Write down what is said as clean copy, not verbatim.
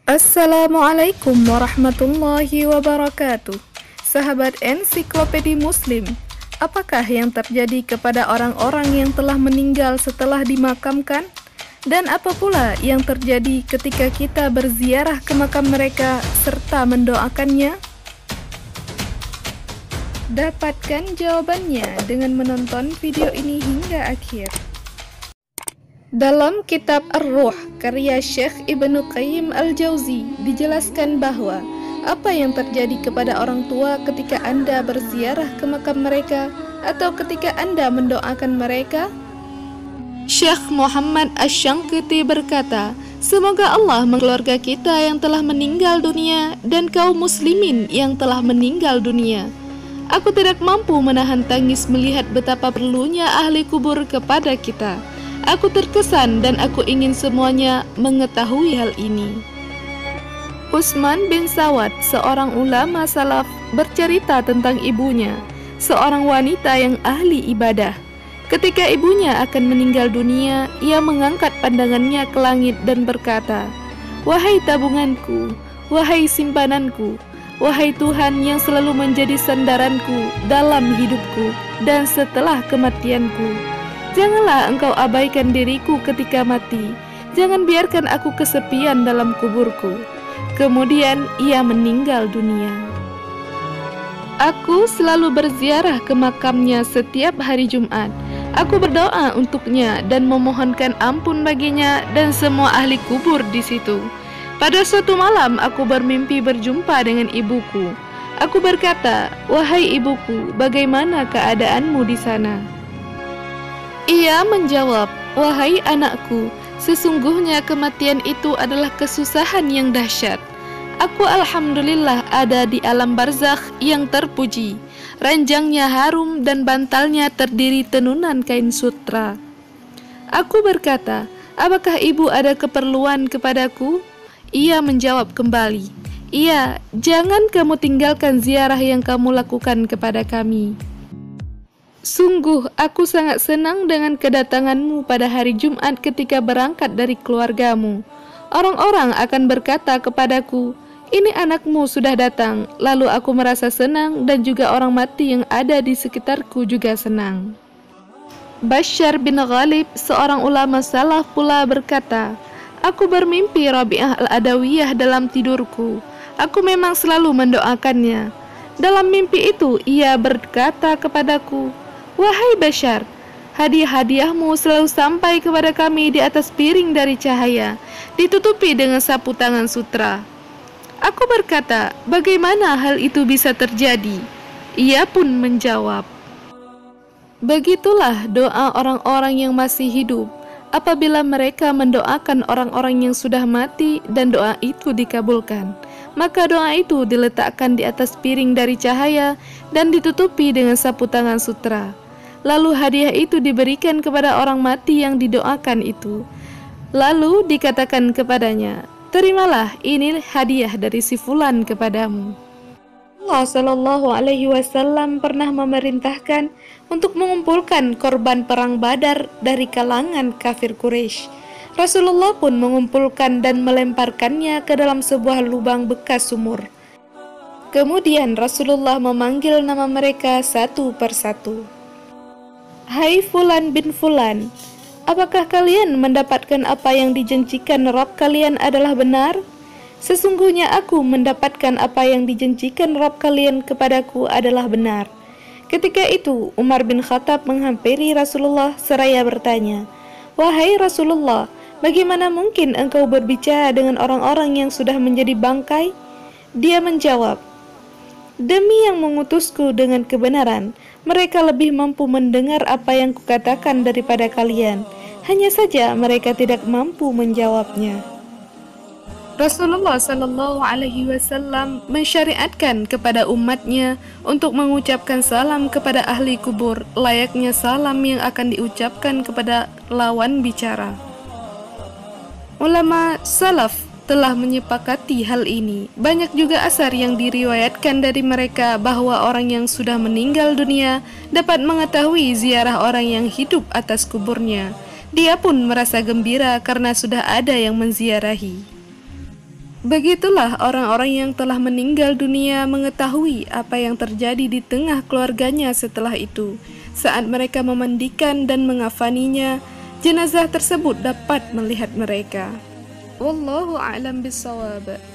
Assalamualaikum warahmatullahi wabarakatuh. Sahabat Ensiklopedi Muslim, apakah yang terjadi kepada orang-orang yang telah meninggal setelah dimakamkan? Dan apa pula yang terjadi ketika kita berziarah ke makam mereka serta mendoakannya? Dapatkan jawabannya dengan menonton video ini hingga akhir. Dalam kitab Ar-Ruh karya Syekh Ibnu Qayyim Al-Jauzi dijelaskan bahwa apa yang terjadi kepada orang tua ketika Anda berziarah ke makam mereka atau ketika Anda mendoakan mereka? Syekh Muhammad Asy-Syangqiti berkata, semoga Allah mengeluarga kita yang telah meninggal dunia dan kaum muslimin yang telah meninggal dunia. Aku tidak mampu menahan tangis melihat betapa perlunya ahli kubur kepada kita. Aku terkesan dan aku ingin semuanya mengetahui hal ini. Utsman bin Sawad, seorang ulama salaf, bercerita tentang ibunya, seorang wanita yang ahli ibadah. Ketika ibunya akan meninggal dunia, ia mengangkat pandangannya ke langit dan berkata, "Wahai tabunganku, wahai simpananku, wahai Tuhan yang selalu menjadi sandaranku dalam hidupku dan setelah kematianku. Janganlah engkau abaikan diriku ketika mati. Jangan biarkan aku kesepian dalam kuburku." Kemudian ia meninggal dunia. Aku selalu berziarah ke makamnya setiap hari Jumat. Aku berdoa untuknya dan memohonkan ampun baginya dan semua ahli kubur di situ. Pada suatu malam aku bermimpi berjumpa dengan ibuku. Aku berkata, "Wahai ibuku, bagaimana keadaanmu di sana?" Ia menjawab, "Wahai anakku, sesungguhnya kematian itu adalah kesusahan yang dahsyat. Aku alhamdulillah ada di alam barzakh yang terpuji. Ranjangnya harum dan bantalnya terdiri tenunan kain sutra." Aku berkata, "Apakah ibu ada keperluan kepadaku?" Ia menjawab kembali, "Iya, jangan kamu tinggalkan ziarah yang kamu lakukan kepada kami. Sungguh, aku sangat senang dengan kedatanganmu pada hari Jumat ketika berangkat dari keluargamu. Orang-orang akan berkata kepadaku, 'Ini anakmu sudah datang.' Lalu aku merasa senang dan juga orang mati yang ada di sekitarku juga senang." Bashar bin Ghalib, seorang ulama salaf pula berkata, "Aku bermimpi Rabi'ah Al-Adawiyah dalam tidurku. Aku memang selalu mendoakannya. Dalam mimpi itu, ia berkata kepadaku, 'Wahai Bashar, hadiah-hadiahmu selalu sampai kepada kami di atas piring dari cahaya, ditutupi dengan sapu tangan sutra.' Aku berkata, 'Bagaimana hal itu bisa terjadi?' Ia pun menjawab, 'Begitulah doa orang-orang yang masih hidup apabila mereka mendoakan orang-orang yang sudah mati dan doa itu dikabulkan. Maka doa itu diletakkan di atas piring dari cahaya dan ditutupi dengan sapu tangan sutra. Lalu hadiah itu diberikan kepada orang mati yang didoakan itu. Lalu dikatakan kepadanya, 'Terimalah, ini hadiah dari si fulan kepadamu.'" Allah Shallallahu Alaihi Wasallam pernah memerintahkan untuk mengumpulkan korban perang Badar dari kalangan kafir Quraisy. Rasulullah pun mengumpulkan dan melemparkannya ke dalam sebuah lubang bekas sumur. Kemudian Rasulullah memanggil nama mereka satu persatu. "Hai Fulan bin Fulan, apakah kalian mendapatkan apa yang dijanjikan Rabb kalian adalah benar? Sesungguhnya aku mendapatkan apa yang dijanjikan Rabb kalian kepadaku adalah benar." Ketika itu Umar bin Khattab menghampiri Rasulullah seraya bertanya, "Wahai Rasulullah, bagaimana mungkin engkau berbicara dengan orang-orang yang sudah menjadi bangkai?" Dia menjawab, "Demi yang mengutusku dengan kebenaran, mereka lebih mampu mendengar apa yang kukatakan daripada kalian. Hanya saja mereka tidak mampu menjawabnya." Rasulullah Shallallahu Alaihi Wasallam mensyariatkan kepada umatnya untuk mengucapkan salam kepada ahli kubur layaknya salam yang akan diucapkan kepada lawan bicara. Ulama salaf telah menyepakati hal ini. Banyak juga asar yang diriwayatkan dari mereka bahwa orang yang sudah meninggal dunia dapat mengetahui ziarah orang yang hidup atas kuburnya. Dia pun merasa gembira karena sudah ada yang menziarahi. Begitulah orang-orang yang telah meninggal dunia mengetahui apa yang terjadi di tengah keluarganya setelah itu. Saat mereka memandikan dan mengafaninya, jenazah tersebut dapat melihat mereka. Wallahu a'lam bishawab.